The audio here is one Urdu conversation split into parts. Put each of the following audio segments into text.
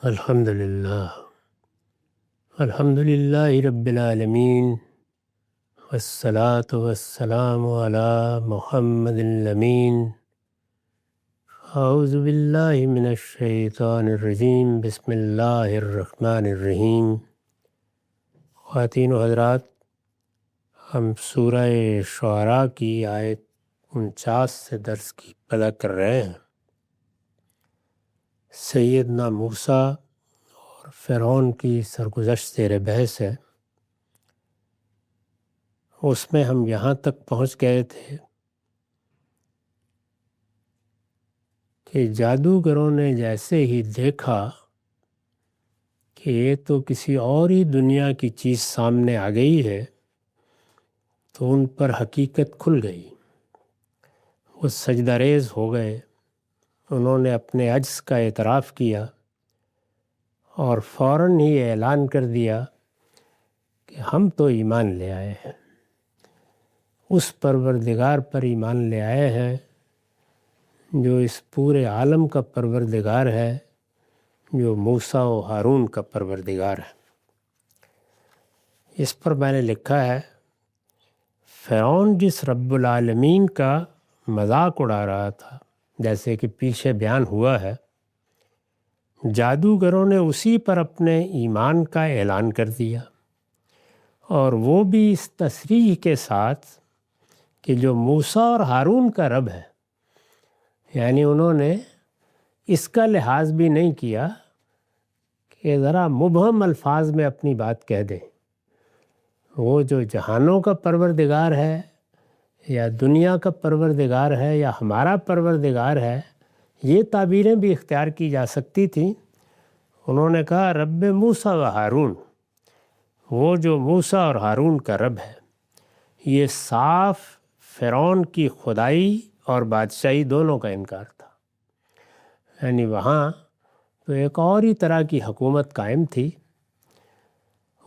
الحمد للہ رب العالمین والصلاة والسلام علی محمد الامین اعوذ باللہ من الشیطان الرجیم بسم اللہ الرحمن الرحیم۔ خواتین و حضرات، ہم سورہ شعراء کی آیت 49 سے درس کی ابتدا کر رہے ہیں۔ سیدنا موسیٰ اور فرعون کی سرگزشت زیر بحث ہے۔ اس میں ہم یہاں تک پہنچ گئے تھے کہ جادوگروں نے جیسے ہی دیکھا کہ یہ تو کسی اور ہی دنیا کی چیز سامنے آ گئی ہے تو ان پر حقیقت کھل گئی۔ وہ سجدہ ریز ہو گئے، انہوں نے اپنے عجز کا اعتراف کیا اور فوراً ہی اعلان کر دیا کہ ہم تو ایمان لے آئے ہیں، اس پروردگار پر ایمان لے آئے ہیں جو اس پورے عالم کا پروردگار ہے، جو موسیٰ و ہارون کا پروردگار ہے۔ اس پر میں نے لکھا ہے، فرعون جس رب العالمین کا مذاق اڑا رہا تھا، جیسے کہ پیچھے بیان ہوا ہے، جادوگروں نے اسی پر اپنے ایمان کا اعلان کر دیا، اور وہ بھی اس تصریح کے ساتھ کہ جو موسیٰ اور ہارون کا رب ہے، یعنی انہوں نے اس کا لحاظ بھی نہیں کیا کہ ذرا مبہم الفاظ میں اپنی بات کہہ دیں۔ وہ جو جہانوں کا پروردگار ہے یا دنیا کا پروردگار ہے یا ہمارا پروردگار ہے، یہ تعبیریں بھی اختیار کی جا سکتی تھیں۔ انہوں نے کہا رب موسیٰ و ہارون، وہ جو موسیٰ اور ہارون کا رب ہے۔ یہ صاف فرعون کی خدائی اور بادشاہی دونوں کا انکار تھا، یعنی وہاں تو ایک اور ہی طرح کی حکومت قائم تھی۔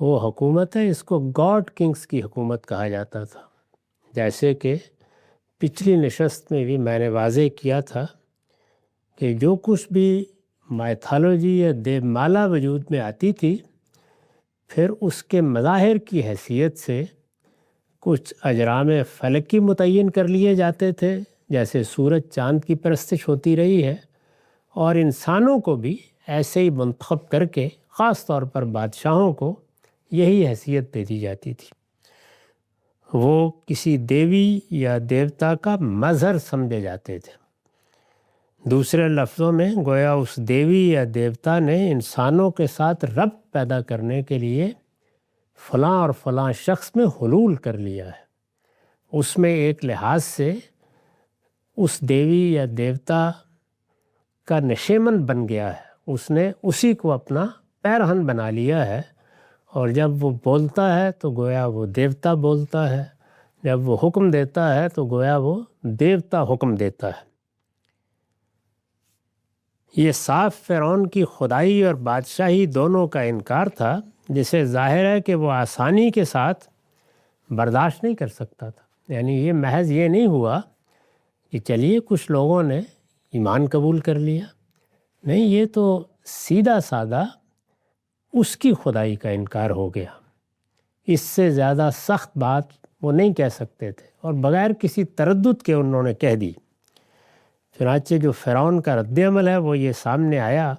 وہ حکومت ہے، اس کو گاڈ کنگز کی حکومت کہا جاتا تھا۔ جیسے کہ پچھلی نشست میں بھی میں نے واضح کیا تھا کہ جو کچھ بھی مائتھالوجی یا دیو مالا وجود میں آتی تھی، پھر اس کے مظاہر کی حیثیت سے کچھ اجرام فلکی متعین کر لیے جاتے تھے، جیسے سورج چاند کی پرستش ہوتی رہی ہے، اور انسانوں کو بھی ایسے ہی منتخب کر کے خاص طور پر بادشاہوں کو یہی حیثیت دے دی جاتی تھی۔ وہ کسی دیوی یا دیوتا کا مظہر سمجھے جاتے تھے۔ دوسرے لفظوں میں گویا اس دیوی یا دیوتا نے انسانوں کے ساتھ ربط پیدا کرنے کے لیے فلاں اور فلاں شخص میں حلول کر لیا ہے۔ اس میں ایک لحاظ سے اس دیوی یا دیوتا کا نشیمن بن گیا ہے، اس نے اسی کو اپنا پیرہن بنا لیا ہے، اور جب وہ بولتا ہے تو گویا وہ دیوتا بولتا ہے، جب وہ حکم دیتا ہے تو گویا وہ دیوتا حکم دیتا ہے۔ یہ صاف فرعون کی خدائی اور بادشاہی دونوں کا انکار تھا، جسے ظاہر ہے کہ وہ آسانی کے ساتھ برداشت نہیں کر سکتا تھا۔ یعنی یہ محض یہ نہیں ہوا کہ چلیے کچھ لوگوں نے ایمان قبول کر لیا، نہیں، یہ تو سیدھا سادہ اس کی خدائی کا انکار ہو گیا۔ اس سے زیادہ سخت بات وہ نہیں کہہ سکتے تھے، اور بغیر کسی تردد کے انہوں نے کہہ دی۔ چنانچہ جو فرعون کا رد عمل ہے وہ یہ سامنے آیا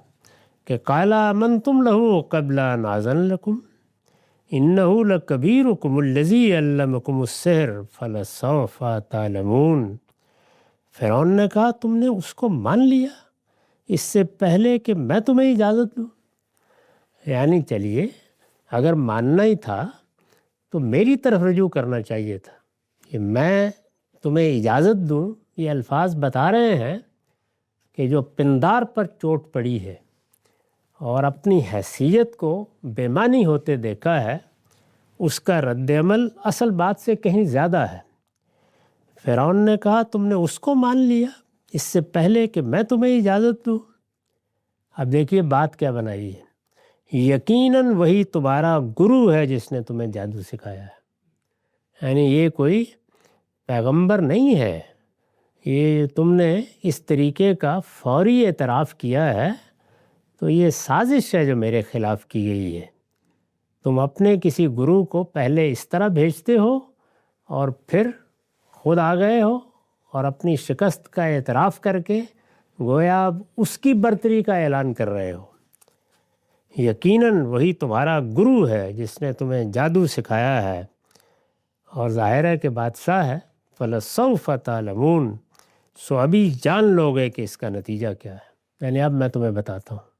کہ قَالَ آمَنْتُمْ لَهُ قَبْلَ أَنْ آذَنَ لَكُمْ إِنَّهُ لَكَبِيرُكُمُ الَّذِي عَلَّمَكُمُ السِّحْرَ فَلَسَوْفَ تَعْلَمُونَ۔ فرعون نے کہا تم نے اس کو مان لیا اس سے پہلے کہ میں تمہیں اجازت دوں؟ یعنی چلیے، اگر ماننا ہی تھا تو میری طرف رجوع کرنا چاہیے تھا کہ میں تمہیں اجازت دوں۔ یہ الفاظ بتا رہے ہیں کہ جو پندار پر چوٹ پڑی ہے اور اپنی حیثیت کو بے معنی ہوتے دیکھا ہے، اس کا رد عمل اصل بات سے کہیں زیادہ ہے۔ فرعون نے کہا تم نے اس کو مان لیا اس سے پہلے کہ میں تمہیں اجازت دوں۔ اب دیکھیے بات کیا بنائی ہے، یقیناً وہی تمہارا گرو ہے جس نے تمہیں جادو سکھایا ہے۔ یعنی یہ کوئی پیغمبر نہیں ہے، یہ تم نے اس طریقے کا فوری اعتراف کیا ہے تو یہ سازش ہے جو میرے خلاف کی گئی ہے۔ تم اپنے کسی گرو کو پہلے اس طرح بھیجتے ہو اور پھر خود آ گئے ہو اور اپنی شکست کا اعتراف کر کے گویا اب اس کی برتری کا اعلان کر رہے ہو۔ یقیناً وہی تمہارا گرو ہے جس نے تمہیں جادو سکھایا ہے، اور ظاہر ہے کہ بادشاہ ہے۔ فَلَسَوْفَ تَعْلَمُونَ، سو ابھی جان لو گے کہ اس کا نتیجہ کیا ہے۔ یعنی اب میں تمہیں بتاتا ہوں،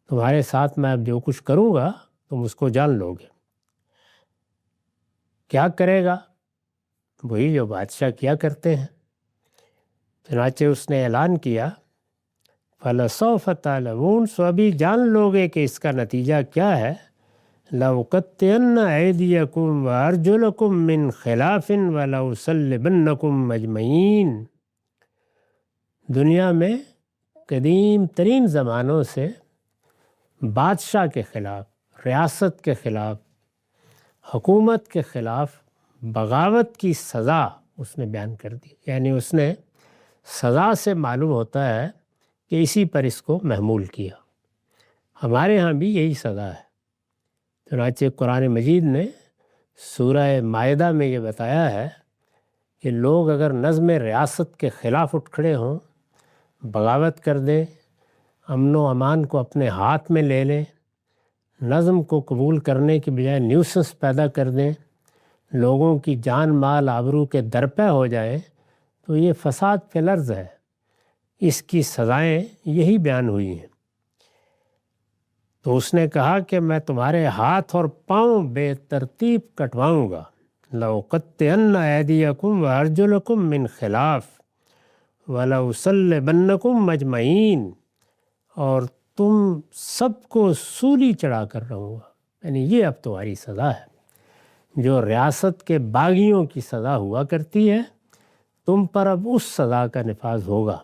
تمہارے ساتھ میں اب جو کچھ کروں گا تم اس کو جان لو گے۔ کیا کرے گا؟ وہی جو بادشاہ کیا کرتے ہیں۔ چنانچہ اس نے اعلان کیا فَلَسَوْفَ تَعْلَمُونَ، سو ابھی جان لو گے کہ اس کا نتیجہ کیا ہے۔ لَأُقَطِّعَنَّ أَيْدِيَكُمْ وَأَرْجُلَكُمْ مِنْ خِلَافٍ وَلَأُصَلِّبَنَّكُمْ أَجْمَعِينَ۔ دنیا میں قدیم ترین زمانوں سے بادشاہ کے خلاف، ریاست کے خلاف، حکومت کے خلاف بغاوت کی سزا اس نے بیان کر دی۔ یعنی اس نے سزا سے معلوم ہوتا ہے کہ اسی پر اس کو محمول کیا۔ ہمارے ہاں بھی یہی سزا ہے۔ چنانچہ قرآن مجید نے سورہ مائدہ میں یہ بتایا ہے کہ لوگ اگر نظم ریاست کے خلاف اٹھ کھڑے ہوں، بغاوت کر دیں، امن و امان کو اپنے ہاتھ میں لے لیں، نظم کو قبول کرنے کی بجائے نیوسنس پیدا کر دیں، لوگوں کی جان مال آبرو کے درپے ہو جائیں، تو یہ فساد فی الارض ہے۔ اس کی سزائیں یہی بیان ہوئی ہیں۔ تو اس نے کہا کہ میں تمہارے ہاتھ اور پاؤں بے ترتیب کٹواؤں گا۔ لَأُقَطِّعَنَّ أَيْدِيَكُمْ وَأَرْجُلَكُمْ مِنْ خِلَافٍ وَلَأُصَلِّبَنَّكُمْ أَجْمَعِينَ، اور تم سب کو سولی چڑھا کر رہوں گا۔ یعنی یہ اب تمہاری سزا ہے۔ جو ریاست کے باغیوں کی سزا ہوا کرتی ہے، تم پر اب اس سزا کا نفاذ ہوگا۔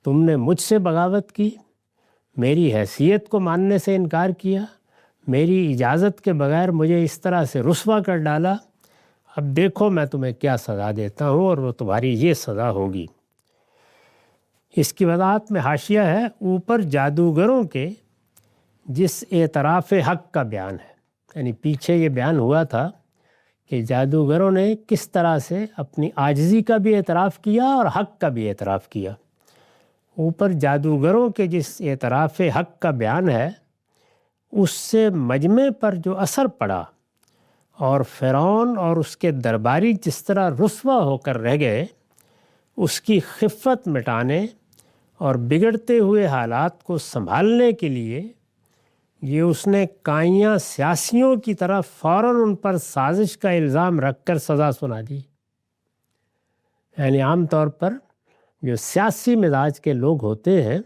تم نے مجھ سے بغاوت کی، میری حیثیت کو ماننے سے انکار کیا، میری اجازت کے بغیر مجھے اس طرح سے رسوا کر ڈالا۔ اب دیکھو میں تمہیں کیا سزا دیتا ہوں، اور وہ تمہاری یہ سزا ہوگی۔ اس کی وضاحت میں حاشیہ ہے۔ اوپر جادوگروں کے جس اعتراف حق کا بیان ہے، یعنی پیچھے یہ بیان ہوا تھا کہ جادوگروں نے کس طرح سے اپنی عاجزی کا بھی اعتراف کیا اور حق کا بھی اعتراف کیا۔ اوپر جادوگروں کے جس اعتراف حق کا بیان ہے، اس سے مجمع پر جو اثر پڑا اور فرعون اور اس کے درباری جس طرح رسوا ہو کر رہ گئے، اس کی خفت مٹانے اور بگڑتے ہوئے حالات کو سنبھالنے کے لیے یہ اس نے کائیاں سیاسیوں کی طرح فوراً ان پر سازش کا الزام رکھ کر سزا سنا دی۔ یعنی عام طور پر جو سیاسی مزاج کے لوگ ہوتے ہیں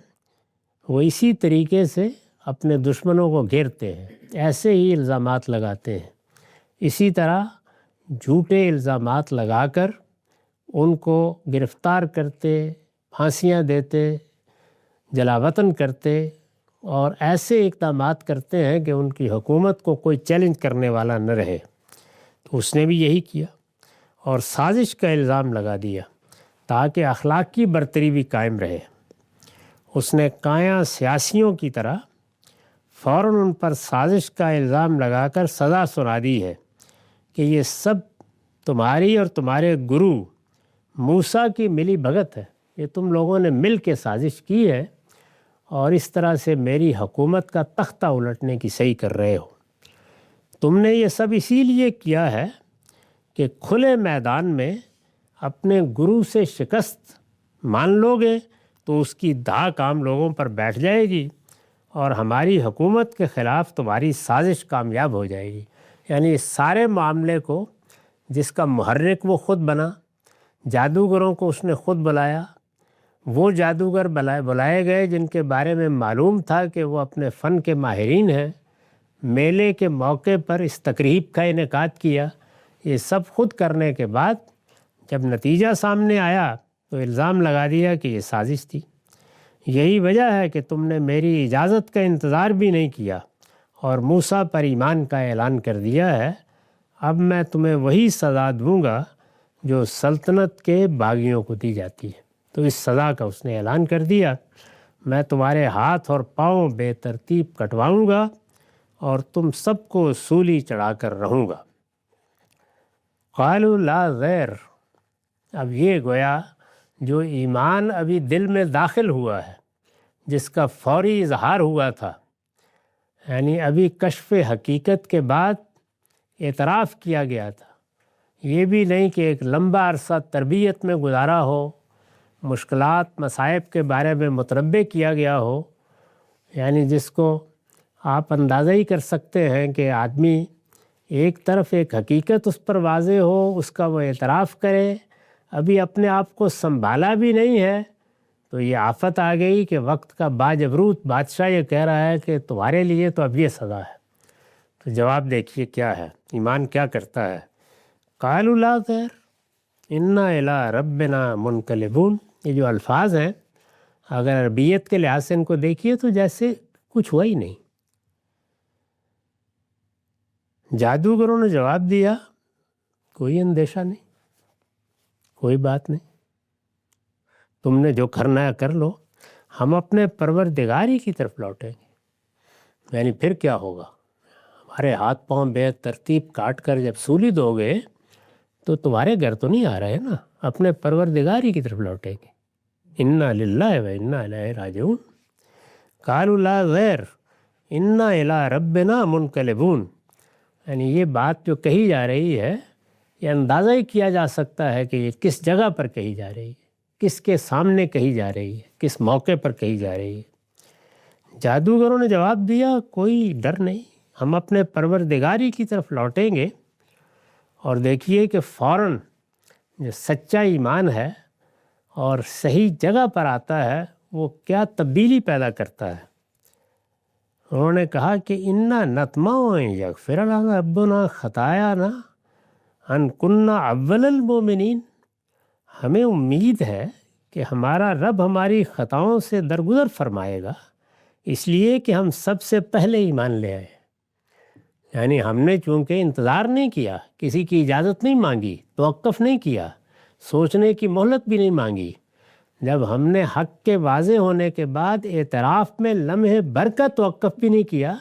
وہ اسی طریقے سے اپنے دشمنوں کو گھیرتے ہیں، ایسے ہی الزامات لگاتے ہیں۔ اسی طرح جھوٹے الزامات لگا کر ان کو گرفتار کرتے، پھانسیاں دیتے، جلاوطن کرتے، اور ایسے اقدامات کرتے ہیں کہ ان کی حکومت کو کوئی چیلنج کرنے والا نہ رہے۔ تو اس نے بھی یہی کیا اور سازش کا الزام لگا دیا تاکہ اخلاقی برتری بھی قائم رہے۔ اس نے کائیاں سیاسیوں کی طرح فوراً ان پر سازش کا الزام لگا کر سزا سنا دی ہے کہ یہ سب تمہاری اور تمہارے گرو موسیٰ کی ملی بھگت ہے۔ یہ تم لوگوں نے مل کے سازش کی ہے اور اس طرح سے میری حکومت کا تختہ الٹنے کی صحیح کر رہے ہو۔ تم نے یہ سب اسی لیے کیا ہے کہ کھلے میدان میں اپنے گرو سے شکست مان لو گے تو اس کی دھاک عام لوگوں پر بیٹھ جائے گی اور ہماری حکومت کے خلاف تمہاری سازش کامیاب ہو جائے گی۔ یعنی اس سارے معاملے کو جس کا محرک وہ خود بنا، جادوگروں کو اس نے خود بلایا، وہ جادوگر بلائے گئے جن کے بارے میں معلوم تھا کہ وہ اپنے فن کے ماہرین ہیں، میلے کے موقع پر اس تقریب کا انعقاد کیا۔ یہ سب خود کرنے کے بعد جب نتیجہ سامنے آیا تو الزام لگا دیا کہ یہ سازش تھی۔ یہی وجہ ہے کہ تم نے میری اجازت کا انتظار بھی نہیں کیا اور موسیٰ پر ایمان کا اعلان کر دیا ہے۔ اب میں تمہیں وہی سزا دوں گا جو سلطنت کے باغیوں کو دی جاتی ہے۔ تو اس سزا کا اس نے اعلان کر دیا۔ میں تمہارے ہاتھ اور پاؤں بے ترتیب کٹواؤں گا اور تم سب کو سولی چڑھا کر رہوں گا۔ قالوا لا غیر، اب یہ گویا جو ایمان ابھی دل میں داخل ہوا ہے، جس کا فوری اظہار ہوا تھا، یعنی ابھی کشف حقیقت کے بعد اعتراف کیا گیا تھا، یہ بھی نہیں کہ ایک لمبا عرصہ تربیت میں گزارا ہو، مشکلات مصائب کے بارے میں متنبع کیا گیا ہو، یعنی جس کو آپ اندازہ ہی کر سکتے ہیں کہ آدمی ایک طرف ایک حقیقت اس پر واضح ہو، اس کا وہ اعتراف کرے، ابھی اپنے آپ کو سنبھالا بھی نہیں ہے، تو یہ آفت آ گئی کہ وقت کا باجبروت بادشاہ یہ کہہ رہا ہے کہ تمہارے لیے تو اب یہ سزا ہے۔ تو جواب دیکھیے کیا ہے، ایمان کیا کرتا ہے۔ قالوا لا غیر انا الی ربنا منقلبون، یہ جو الفاظ ہیں اگر عربیت کے لحاظ سے ان کو دیکھیے تو جیسے کچھ ہوا ہی نہیں۔ جادوگروں نے جواب دیا کوئی اندیشہ نہیں، کوئی بات نہیں، تم نے جو کرنا ہے کر لو، ہم اپنے پروردگاری کی طرف لوٹیں گے۔ یعنی پھر کیا ہوگا، ہمارے ہاتھ پاؤں بے ترتیب کاٹ کر جب سولی دو گے تو تمہارے گھر تو نہیں آ رہے نا، اپنے پروردگاری کی طرف لوٹیں گے۔ انا للہ و انا الیہ راجعون۔ قالوا لا غیر انا الی ربنا منقلبون، یعنی یہ بات جو کہی جا رہی ہے یہ اندازہ ہی کیا جا سکتا ہے کہ یہ کس جگہ پر کہی جا رہی ہے، کس کے سامنے کہی جا رہی ہے، کس موقع پر کہی جا رہی ہے۔ جادوگروں نے جواب دیا کوئی ڈر نہیں، ہم اپنے پروردگاری کی طرف لوٹیں گے۔ اور دیکھیے کہ فوراً جو سچا ایمان ہے اور صحیح جگہ پر آتا ہے وہ کیا تبدیلی پیدا کرتا ہے۔ انہوں نے کہا کہ انا نطمع ان یغفر لنا ربنا خطایانا ان کنا اول المؤمنین، ہمیں امید ہے کہ ہمارا رب ہماری خطاؤں سے درگزر فرمائے گا، اس لیے کہ ہم سب سے پہلے ایمان لے آئے۔ یعنی ہم نے چونکہ انتظار نہیں کیا، کسی کی اجازت نہیں مانگی، توقف نہیں کیا، سوچنے کی مہلت بھی نہیں مانگی، جب ہم نے حق کے واضح ہونے کے بعد اعتراف میں لمحے بھر کا توقف بھی نہیں کیا،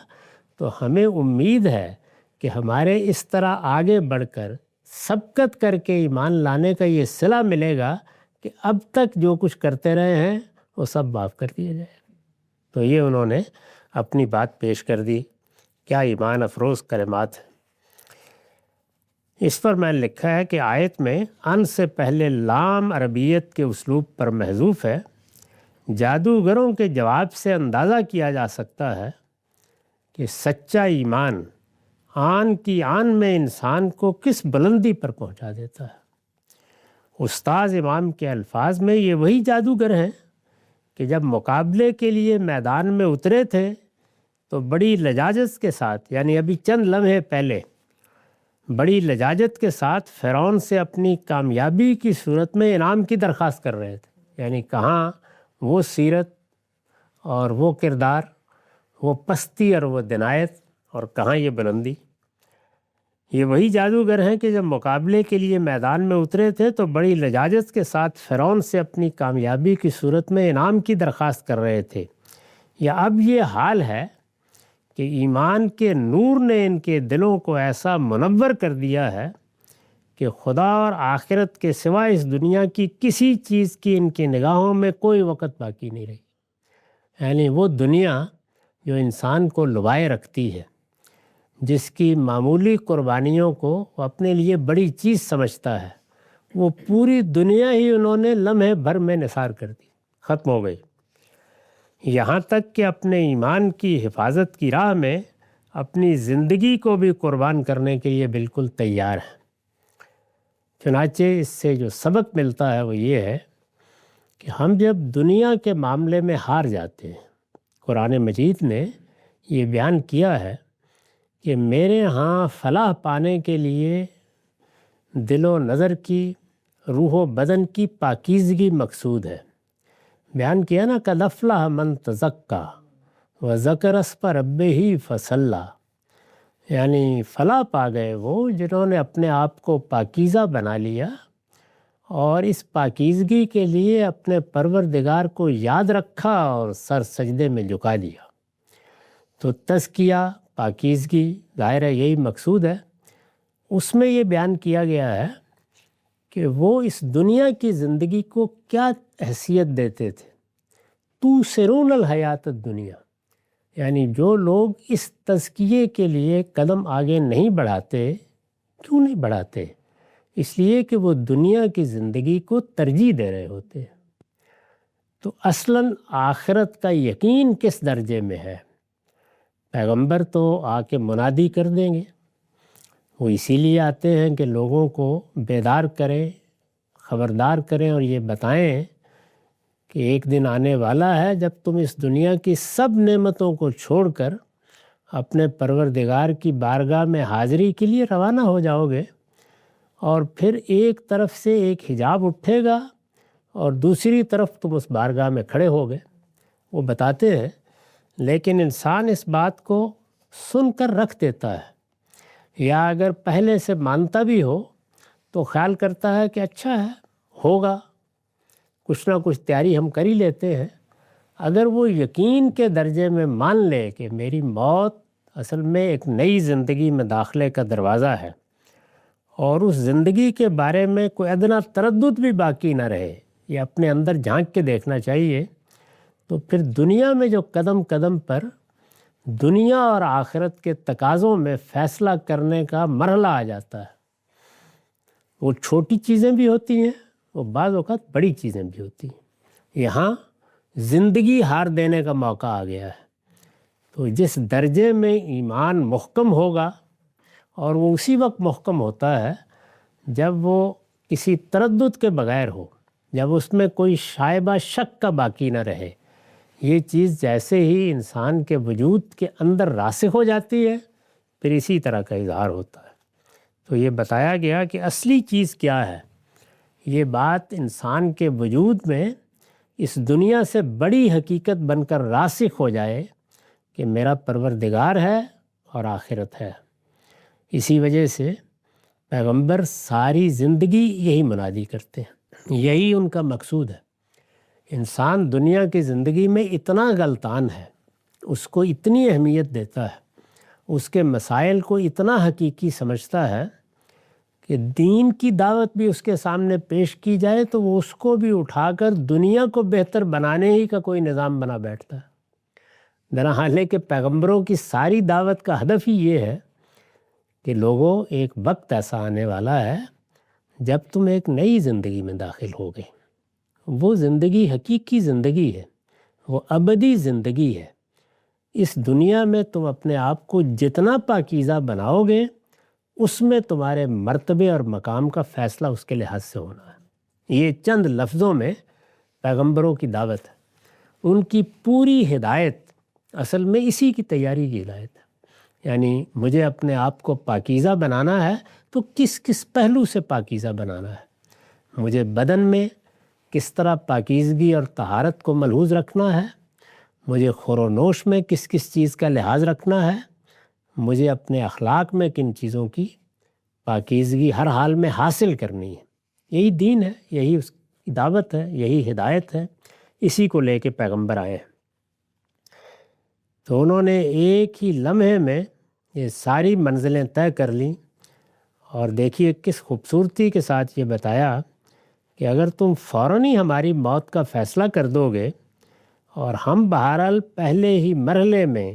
تو ہمیں امید ہے کہ ہمارے اس طرح آگے بڑھ کر سبقت کر کے ایمان لانے کا یہ صلہ ملے گا کہ اب تک جو کچھ کرتے رہے ہیں وہ سب معاف کر دیا جائے گا۔ تو یہ انہوں نے اپنی بات پیش کر دی۔ کیا ایمان افروز کلمات ہیں۔ اس پر میں نے لکھا ہے کہ آیت میں ان سے پہلے لام عربیت کے اسلوب پر محذوف ہے۔ جادوگروں کے جواب سے اندازہ کیا جا سکتا ہے کہ سچا ایمان آن کی آن میں انسان کو کس بلندی پر پہنچا دیتا ہے۔ استاذ امام کے الفاظ میں یہ وہی جادوگر ہیں کہ جب مقابلے کے لیے میدان میں اترے تھے تو بڑی لجاجت کے ساتھ، یعنی ابھی چند لمحے پہلے بڑی لجاجت کے ساتھ فرعون سے اپنی کامیابی کی صورت میں انعام کی درخواست کر رہے تھے۔ یعنی کہاں وہ سیرت اور وہ کردار، وہ پستی اور وہ دنایت، اور کہاں یہ بلندی۔ یہ وہی جادوگر ہیں کہ جب مقابلے کے لیے میدان میں اترے تھے تو بڑی لجاجت کے ساتھ فرعون سے اپنی کامیابی کی صورت میں انعام کی درخواست کر رہے تھے۔ یا اب یہ حال ہے کہ ایمان کے نور نے ان کے دلوں کو ایسا منور کر دیا ہے کہ خدا اور آخرت کے سوا اس دنیا کی کسی چیز کی ان کی نگاہوں میں کوئی وقت باقی نہیں رہی۔ یعنی وہ دنیا جو انسان کو لبائے رکھتی ہے، جس کی معمولی قربانیوں کو وہ اپنے لیے بڑی چیز سمجھتا ہے، وہ پوری دنیا ہی انہوں نے لمحے بھر میں نثار کر دی، ختم ہو گئی۔ یہاں تک کہ اپنے ایمان کی حفاظت کی راہ میں اپنی زندگی کو بھی قربان کرنے کے لیے بالکل تیار ہے۔ چنانچہ اس سے جو سبق ملتا ہے وہ یہ ہے کہ ہم جب دنیا کے معاملے میں ہار جاتے ہیں، قرآن مجید نے یہ بیان کیا ہے کہ میرے ہاں فلاح پانے کے لیے دل و نظر کی، روح و بدن کی پاکیزگی مقصود ہے۔ بیان کیا نا، قد افلح من تزکا وذکر اسم ربہ فصلی، یعنی فلاح پا گئے وہ جنہوں نے اپنے آپ کو پاکیزہ بنا لیا اور اس پاکیزگی کے لیے اپنے پروردگار کو یاد رکھا اور سر سجدے میں جھکا دیا۔ تو تزکیہ، پاکیزگی، ظاہر ہے یہی مقصود ہے۔ اس میں یہ بیان کیا گیا ہے کہ وہ اس دنیا کی زندگی کو کیا حیثیت دیتے تھے۔ توسرون الحیات الدنیا، یعنی جو لوگ اس تزکیے کے لیے قدم آگے نہیں بڑھاتے، کیوں نہیں بڑھاتے؟ اس لیے کہ وہ دنیا کی زندگی کو ترجیح دے رہے ہوتے ہیں۔ تو اصلاً آخرت کا یقین کس درجے میں ہے؟ پیغمبر تو آ کے منادی کر دیں گے، وہ اسی لیے آتے ہیں کہ لوگوں کو بیدار کریں، خبردار کریں اور یہ بتائیں کہ ایک دن آنے والا ہے جب تم اس دنیا کی سب نعمتوں کو چھوڑ کر اپنے پروردگار کی بارگاہ میں حاضری کے لیے روانہ ہو جاؤ گے، اور پھر ایک طرف سے ایک حجاب اٹھے گا اور دوسری طرف تم اس بارگاہ میں کھڑے ہو گئے۔ وہ بتاتے ہیں، لیکن انسان اس بات کو سن کر رکھ دیتا ہے، یا اگر پہلے سے مانتا بھی ہو تو خیال کرتا ہے کہ اچھا ہے، ہوگا، کچھ نہ کچھ تیاری ہم کر ہی لیتے ہیں۔ اگر وہ یقین کے درجے میں مان لے کہ میری موت اصل میں ایک نئی زندگی میں داخلے کا دروازہ ہے، اور اس زندگی کے بارے میں کوئی ادنا تردد بھی باقی نہ رہے، یہ اپنے اندر جھانک کے دیکھنا چاہیے، تو پھر دنیا میں جو قدم قدم پر دنیا اور آخرت کے تقاضوں میں فیصلہ کرنے کا مرحلہ آ جاتا ہے۔ وہ چھوٹی چیزیں بھی ہوتی ہیں، وہ بعض اوقات بڑی چیزیں بھی ہوتی ہیں۔ یہاں زندگی ہار دینے کا موقع آ گیا ہے۔ تو جس درجے میں ایمان محکم ہوگا، اور وہ اسی وقت محکم ہوتا ہے جب وہ کسی تردد کے بغیر ہو، جب اس میں کوئی شائبہ شک کا باقی نہ رہے، یہ چیز جیسے ہی انسان کے وجود کے اندر راسخ ہو جاتی ہے، پھر اسی طرح کا اظہار ہوتا ہے۔ تو یہ بتایا گیا کہ اصلی چیز کیا ہے۔ یہ بات انسان کے وجود میں اس دنیا سے بڑی حقیقت بن کر راسخ ہو جائے کہ میرا پروردگار ہے اور آخرت ہے۔ اسی وجہ سے پیغمبر ساری زندگی یہی منادی کرتے ہیں، یہی ان کا مقصود ہے۔ انسان دنیا کی زندگی میں اتنا غلطان ہے، اس کو اتنی اہمیت دیتا ہے، اس کے مسائل کو اتنا حقیقی سمجھتا ہے کہ دین کی دعوت بھی اس کے سامنے پیش کی جائے تو وہ اس کو بھی اٹھا کر دنیا کو بہتر بنانے ہی کا کوئی نظام بنا بیٹھتا ہے۔ درحال ہے کہ پیغمبروں کی ساری دعوت کا ہدف ہی یہ ہے کہ لوگوں، ایک وقت ایسا آنے والا ہے جب تم ایک نئی زندگی میں داخل ہو گئے۔ وہ زندگی حقیقی زندگی ہے، وہ ابدی زندگی ہے۔ اس دنیا میں تم اپنے آپ کو جتنا پاکیزہ بناؤ گے، اس میں تمہارے مرتبے اور مقام کا فیصلہ اس کے لحاظ سے ہونا ہے۔ یہ چند لفظوں میں پیغمبروں کی دعوت ہے۔ ان کی پوری ہدایت اصل میں اسی کی تیاری کی ہدایت ہے۔ یعنی مجھے اپنے آپ کو پاکیزہ بنانا ہے تو کس کس پہلو سے پاکیزہ بنانا ہے؟ مجھے بدن میں کس طرح پاکیزگی اور طہارت کو ملحوظ رکھنا ہے؟ مجھے خور و نوش میں کس کس چیز کا لحاظ رکھنا ہے؟ مجھے اپنے اخلاق میں کن چیزوں کی پاکیزگی ہر حال میں حاصل کرنی ہے؟ یہی دین ہے، یہی اس کی دعوت ہے، یہی ہدایت ہے، اسی کو لے کے پیغمبر آئے ہیں۔ تو انہوں نے ایک ہی لمحے میں یہ ساری منزلیں طے کر لیں، اور دیکھیے کس خوبصورتی کے ساتھ یہ بتایا کہ اگر تم فوراً ہی ہماری موت کا فیصلہ کر دو گے، اور ہم بہرحال پہلے ہی مرحلے میں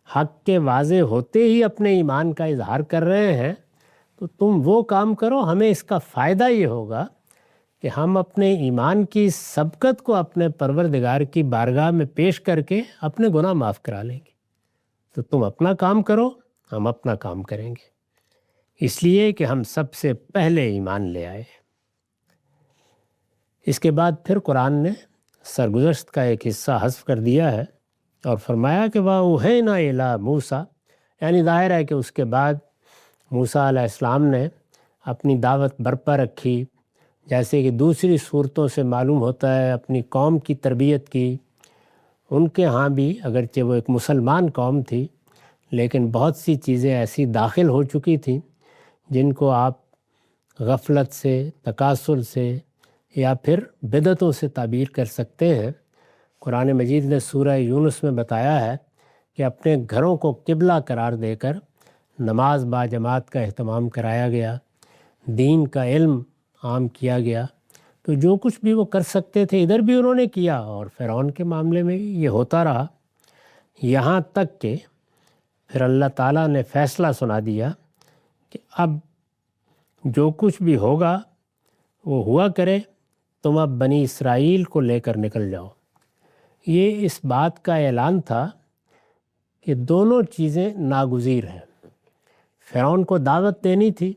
حق کے واضح ہوتے ہی اپنے ایمان کا اظہار کر رہے ہیں، تو تم وہ کام کرو، ہمیں اس کا فائدہ یہ ہوگا کہ ہم اپنے ایمان کی سبقت کو اپنے پروردگار کی بارگاہ میں پیش کر کے اپنے گناہ معاف کرا لیں گے۔ تو تم اپنا کام کرو، ہم اپنا کام کریں گے، اس لیے کہ ہم سب سے پہلے ایمان لے آئے۔ اس کے بعد پھر قرآن نے سرگزشت کا ایک حصہ حذف کر دیا ہے اور فرمایا کہ وَأَوْحَيْنَا إِلَىٰ مُوسَىٰ، یعنی ظاہر ہے کہ اس کے بعد موسیٰ علیہ السلام نے اپنی دعوت برپا رکھی، جیسے کہ دوسری صورتوں سے معلوم ہوتا ہے اپنی قوم کی تربیت کی۔ ان کے ہاں بھی اگرچہ وہ ایک مسلمان قوم تھی، لیکن بہت سی چیزیں ایسی داخل ہو چکی تھیں جن کو آپ غفلت سے، تکاسل سے، یا پھر بدعتوں سے تعبیر کر سکتے ہیں۔ قرآن مجید نے سورہ یونس میں بتایا ہے کہ اپنے گھروں کو قبلہ قرار دے کر نماز با جماعت کا اہتمام کرایا گیا، دین کا علم عام کیا گیا۔ تو جو کچھ بھی وہ کر سکتے تھے ادھر بھی انہوں نے کیا، اور فرعون کے معاملے میں یہ ہوتا رہا، یہاں تک کہ پھر اللہ تعالیٰ نے فیصلہ سنا دیا کہ اب جو کچھ بھی ہوگا وہ ہوا کرے، تم اب بنی اسرائیل کو لے کر نکل جاؤ۔ یہ اس بات کا اعلان تھا کہ دونوں چیزیں ناگزیر ہیں۔ فرعون کو دعوت دینی تھی،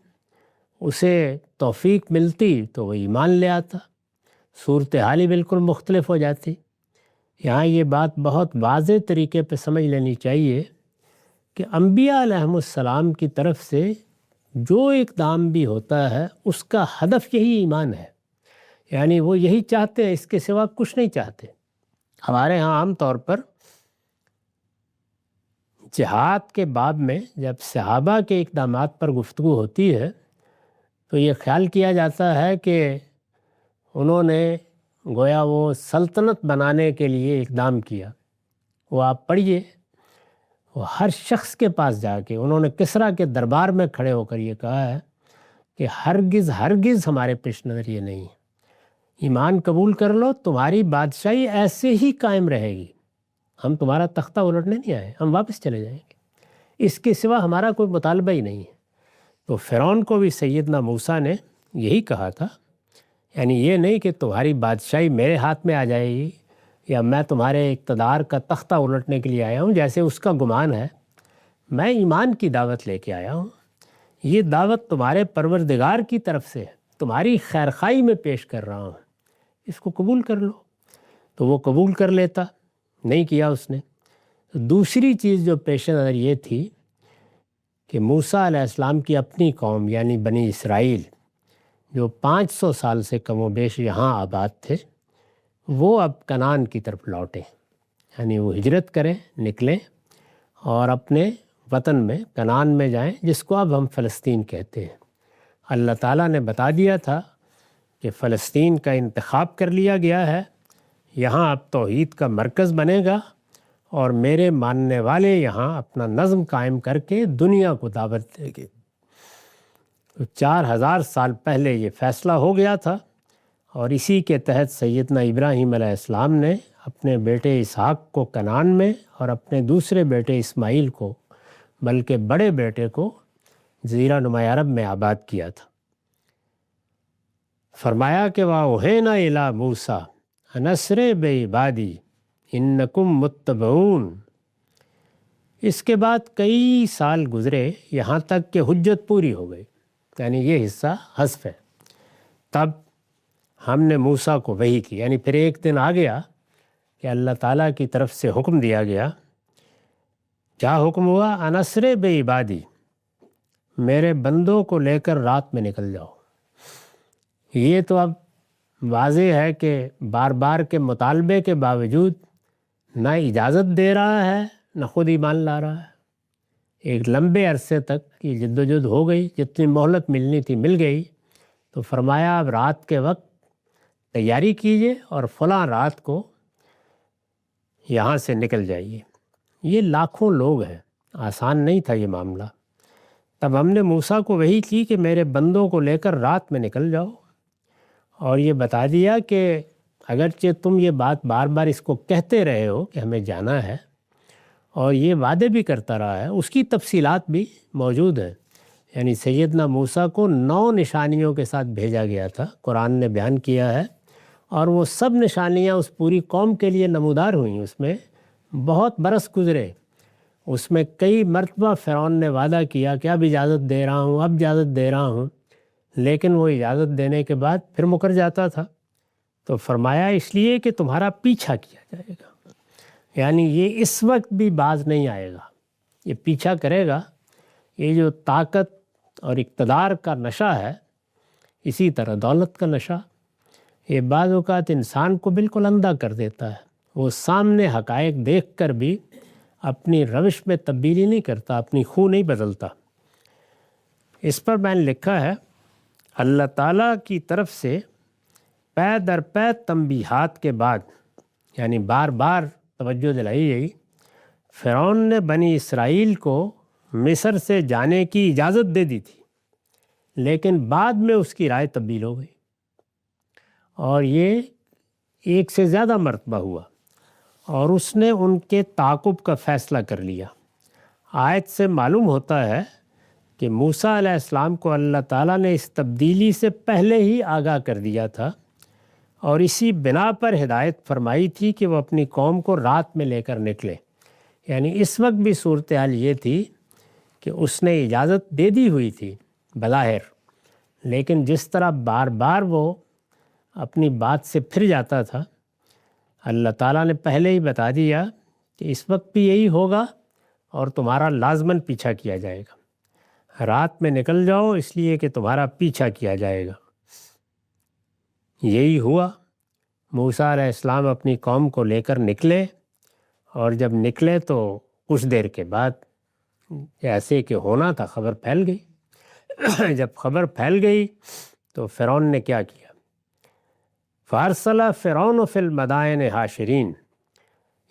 اسے توفیق ملتی تو وہ ایمان لے آتا، صورتحال ہی بالکل مختلف ہو جاتی۔ یہاں یہ بات بہت واضح طریقے پہ سمجھ لینی چاہیے کہ انبیاء علیہم السلام کی طرف سے جو اقدام بھی ہوتا ہے اس کا ہدف یہی ایمان ہے، یعنی وہ یہی چاہتے ہیں، اس کے سوا کچھ نہیں چاہتے۔ ہمارے ہاں عام طور پر جہاد کے باب میں جب صحابہ کے اقدامات پر گفتگو ہوتی ہے تو یہ خیال کیا جاتا ہے کہ انہوں نے گویا وہ سلطنت بنانے کے لیے اقدام کیا۔ وہ آپ پڑھیے، وہ ہر شخص کے پاس جا کے انہوں نے کسریٰ کے دربار میں کھڑے ہو کر یہ کہا ہے کہ ہرگز ہمارے پیش نظر یہ نہیں ہے، ایمان قبول کر لو، تمہاری بادشاہی ایسے ہی قائم رہے گی، ہم تمہارا تختہ الٹنے نہیں آئے، ہم واپس چلے جائیں گے، اس کے سوا ہمارا کوئی مطالبہ ہی نہیں ہے۔ تو فرعون کو بھی سیدنا موسیٰ نے یہی کہا تھا، یعنی یہ نہیں کہ تمہاری بادشاہی میرے ہاتھ میں آ جائے گی یا میں تمہارے اقتدار کا تختہ الٹنے کے لیے آیا ہوں جیسے اس کا گمان ہے، میں ایمان کی دعوت لے کے آیا ہوں، یہ دعوت تمہارے پروردگار کی طرف سے ہے، تمہاری خیرخواہی میں پیش کر رہا ہوں، اس کو قبول کر لو۔ تو وہ قبول کر لیتا، نہیں کیا اس نے۔ دوسری چیز جو پیش نظر یہ تھی کہ موسیٰ علیہ السلام کی اپنی قوم یعنی بنی اسرائیل جو 500 سال سے کم و بیش یہاں آباد تھے، وہ اب کنعان کی طرف لوٹیں، یعنی وہ ہجرت کریں، نکلیں اور اپنے وطن میں کنعان میں جائیں، جس کو اب ہم فلسطین کہتے ہیں۔ اللہ تعالیٰ نے بتا دیا تھا کہ فلسطین کا انتخاب کر لیا گیا ہے، یہاں اب توحید کا مرکز بنے گا اور میرے ماننے والے یہاں اپنا نظم قائم کر کے دنیا کو دعوت دیں گے۔ 4000 سال پہلے یہ فیصلہ ہو گیا تھا، اور اسی کے تحت سیدنا ابراہیم علیہ السلام نے اپنے بیٹے اسحاق کو کنعان میں اور اپنے دوسرے بیٹے اسماعیل کو، بلکہ بڑے بیٹے کو، جزیرہ نما عرب میں آباد کیا تھا۔ فرمایا کہ وَأَوْحَيْنَا إِلَىٰ مُوسَىٰ أَنْ أَسْرِ بِعِبَادِي إِنَّكُمْ مُتَّبَعُونَ۔ اس کے بعد کئی سال گزرے یہاں تک کہ حجت پوری ہو گئی، یعنی یہ حصہ حذف ہے۔ تب ہم نے موسیٰ کو وحی کی، یعنی پھر ایک دن آ گیا کہ اللہ تعالیٰ کی طرف سے حکم دیا گیا۔ کیا حکم ہوا؟ أَنْ أَسْرِ بِعِبَادِي، میرے بندوں کو لے کر رات میں نکل جاؤ۔ یہ تو اب واضح ہے کہ بار بار کے مطالبے کے باوجود نہ اجازت دے رہا ہے نہ خود ایمان لا رہا ہے۔ ایک لمبے عرصے تک یہ جدوجہد ہو گئی، جتنی مہلت ملنی تھی مل گئی، تو فرمایا اب رات کے وقت تیاری کیجئے اور فلاں رات کو یہاں سے نکل جائیے۔ یہ لاکھوں لوگ ہیں، آسان نہیں تھا یہ معاملہ۔ تب ہم نے موسیٰ کو وحی کی کہ میرے بندوں کو لے کر رات میں نکل جاؤ، اور یہ بتا دیا کہ اگرچہ تم یہ بات بار بار اس کو کہتے رہے ہو کہ ہمیں جانا ہے، اور یہ وعدے بھی کرتا رہا ہے، اس کی تفصیلات بھی موجود ہیں۔ یعنی سیدنا موسیٰ کو 9 نشانیوں کے ساتھ بھیجا گیا تھا، قرآن نے بیان کیا ہے، اور وہ سب نشانیاں اس پوری قوم کے لیے نمودار ہوئیں۔ اس میں بہت برس گزرے، اس میں کئی مرتبہ فرعون نے وعدہ کیا کہ اب اجازت دے رہا ہوں، اب اجازت دے رہا ہوں، لیکن وہ اجازت دینے کے بعد پھر مکر جاتا تھا۔ تو فرمایا اس لیے کہ تمہارا پیچھا کیا جائے گا، یعنی یہ اس وقت بھی باز نہیں آئے گا، یہ پیچھا کرے گا۔ یہ جو طاقت اور اقتدار کا نشہ ہے، اسی طرح دولت کا نشہ، یہ بعض اوقات انسان کو بالکل اندھا کر دیتا ہے۔ وہ سامنے حقائق دیکھ کر بھی اپنی روش میں تبدیلی نہیں کرتا، اپنی خو نہیں بدلتا۔ اس پر میں نے لکھا ہے، اللہ تعالیٰ کی طرف سے پے در پے تنبیہات کے بعد، یعنی بار بار توجہ دلائی گئی، فرعون نے بنی اسرائیل کو مصر سے جانے کی اجازت دے دی تھی، لیکن بعد میں اس کی رائے تبدیل ہو گئی، اور یہ ایک سے زیادہ مرتبہ ہوا، اور اس نے ان کے تعاقب کا فیصلہ کر لیا۔ آیت سے معلوم ہوتا ہے کہ موسیٰ علیہ السلام کو اللہ تعالیٰ نے اس تبدیلی سے پہلے ہی آگاہ کر دیا تھا، اور اسی بنا پر ہدایت فرمائی تھی کہ وہ اپنی قوم کو رات میں لے کر نکلے۔ یعنی اس وقت بھی صورتحال یہ تھی کہ اس نے اجازت دے دی ہوئی تھی بظاہر، لیکن جس طرح بار بار وہ اپنی بات سے پھر جاتا تھا، اللہ تعالیٰ نے پہلے ہی بتا دیا کہ اس وقت بھی یہی ہوگا اور تمہارا لازماً پیچھا کیا جائے گا، رات میں نکل جاؤ اس لیے کہ تمہارا پیچھا کیا جائے گا۔ یہی ہوا، موسیٰ علیہ السلام اپنی قوم کو لے کر نکلے، اور جب نکلے تو کچھ دیر کے بعد ایسے کہ ہونا تھا خبر پھیل گئی۔ جب خبر پھیل گئی تو فرعون نے کیا کیا؟ فارسلہ فرعون فی المدائن حاشرین،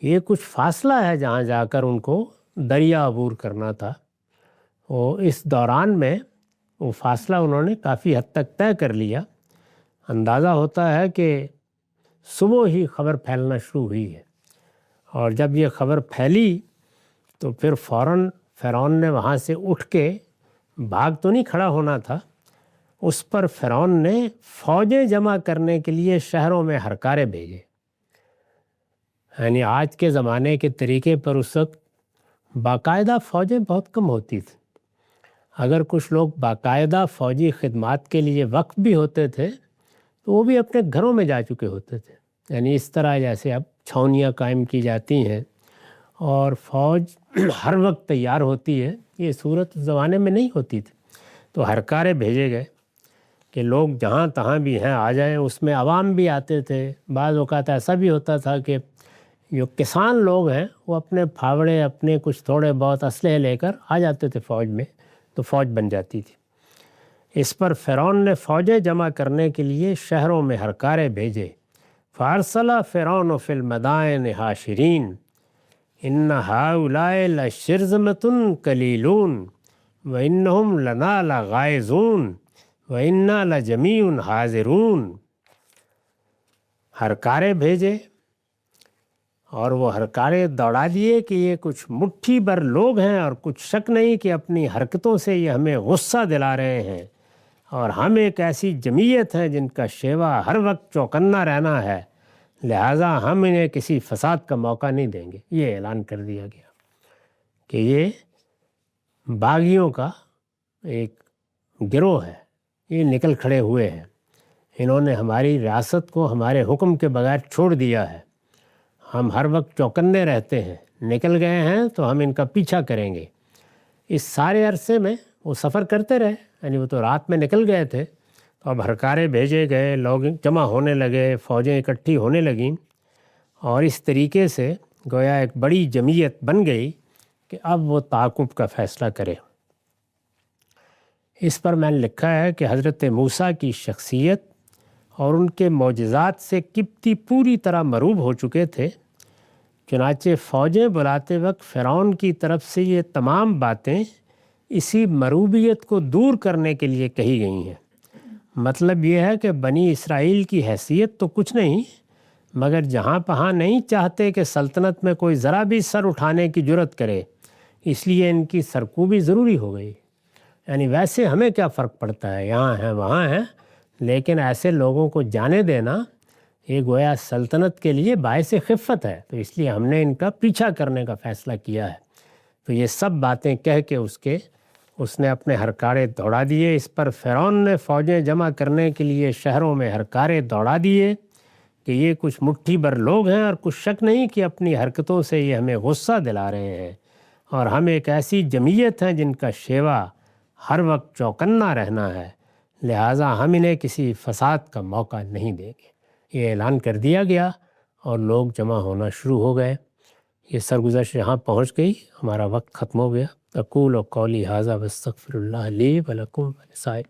یہ کچھ فاصلہ ہے جہاں جا کر ان کو دریا عبور کرنا تھا، وہ اس دوران میں وہ فاصلہ انہوں نے کافی حد تک طے کر لیا۔ اندازہ ہوتا ہے کہ صبح ہی خبر پھیلنا شروع ہوئی ہے، اور جب یہ خبر پھیلی تو پھر فوراً فرعون نے وہاں سے اٹھ کے بھاگ تو نہیں کھڑا ہونا تھا، اس پر فرعون نے فوجیں جمع کرنے کے لیے شہروں میں ہرکارے بھیجے۔ یعنی آج کے زمانے کے طریقے پر اس وقت باقاعدہ فوجیں بہت کم ہوتی تھیں، اگر کچھ لوگ باقاعدہ فوجی خدمات کے لیے وقف بھی ہوتے تھے تو وہ بھی اپنے گھروں میں جا چکے ہوتے تھے۔ یعنی اس طرح جیسے اب چھاؤنیاں قائم کی جاتی ہیں اور فوج ہر وقت تیار ہوتی ہے، یہ صورت زمانے میں نہیں ہوتی تھی، تو ہرکارے بھیجے گئے کہ لوگ جہاں تہاں بھی ہیں آ جائیں۔ اس میں عوام بھی آتے تھے، بعض اوقات ایسا بھی ہوتا تھا کہ جو کسان لوگ ہیں وہ اپنے پھاوڑے، اپنے کچھ تھوڑے بہت اسلحے لے کر آ جاتے تھے فوج میں، تو فوج بن جاتی تھی۔ اس پر فرعون نے فوجیں جمع کرنے کے لیے شہروں میں ہرکارے بھیجے۔ فارسلہ فرعون فی المدائن حاشرین ان ہؤلاء لشرذمۃ قلیلون وانہم لنا لغائظون وانا لجمیع حاضرون۔ ہرکارے بھیجے، اور وہ ہرکارے دوڑا دیے کہ یہ کچھ مٹھی بھر لوگ ہیں، اور کچھ شک نہیں کہ اپنی حرکتوں سے یہ ہمیں غصہ دلا رہے ہیں، اور ہم ایک ایسی جمعیت ہے جن کا شیوا ہر وقت چوکنا رہنا ہے، لہٰذا ہم انہیں کسی فساد کا موقع نہیں دیں گے۔ یہ اعلان کر دیا گیا کہ یہ باغیوں کا ایک گروہ ہے، یہ نکل کھڑے ہوئے ہیں، انہوں نے ہماری ریاست کو ہمارے حکم کے بغیر چھوڑ دیا ہے، ہم ہر وقت چوکنے رہتے ہیں، نکل گئے ہیں تو ہم ان کا پیچھا کریں گے۔ اس سارے عرصے میں وہ سفر کرتے رہے، یعنی وہ تو رات میں نکل گئے تھے، تو اب ہرکارے بھیجے گئے، لوگ جمع ہونے لگے، فوجیں اکٹھی ہونے لگیں، اور اس طریقے سے گویا ایک بڑی جمعیت بن گئی کہ اب وہ تعاقب کا فیصلہ کرے۔ اس پر میں نے لکھا ہے کہ حضرت موسیٰ کی شخصیت اور ان کے معجزات سے قبطی پوری طرح مروب ہو چکے تھے، چنانچہ فوجیں بلاتے وقت فرعون کی طرف سے یہ تمام باتیں اسی مروبیت کو دور کرنے کے لیے کہی گئی ہیں۔ مطلب یہ ہے کہ بنی اسرائیل کی حیثیت تو کچھ نہیں، مگر جہاں پہاں نہیں چاہتے کہ سلطنت میں کوئی ذرا بھی سر اٹھانے کی جرت کرے، اس لیے ان کی سرکوبی ضروری ہو گئی۔ یعنی ویسے ہمیں کیا فرق پڑتا ہے، یہاں ہیں وہاں ہیں، لیکن ایسے لوگوں کو جانے دینا یہ گویا سلطنت کے لیے باعث خفت ہے، تو اس لیے ہم نے ان کا پیچھا کرنے کا فیصلہ کیا ہے۔ تو یہ سب باتیں کہہ کے اس نے اپنے ہرکارے دوڑا دیے۔ اس پر فرعون نے فوجیں جمع کرنے کے لیے شہروں میں ہرکارے دوڑا دیے کہ یہ کچھ مٹھی بھر لوگ ہیں، اور کچھ شک نہیں کہ اپنی حرکتوں سے یہ ہمیں غصہ دلا رہے ہیں، اور ہم ایک ایسی جمعیت ہیں جن کا شیوا ہر وقت چوکنا رہنا ہے، لہٰذا ہم انہیں کسی فساد کا موقع نہیں دیں گے۔ یہ اعلان کر دیا گیا اور لوگ جمع ہونا شروع ہو گئے۔ یہ سرگزشت یہاں پہنچ گئی، ہمارا وقت ختم ہو گیا۔ اقول قولی ھذا واستغفر اللہ لی ولکم ولسائر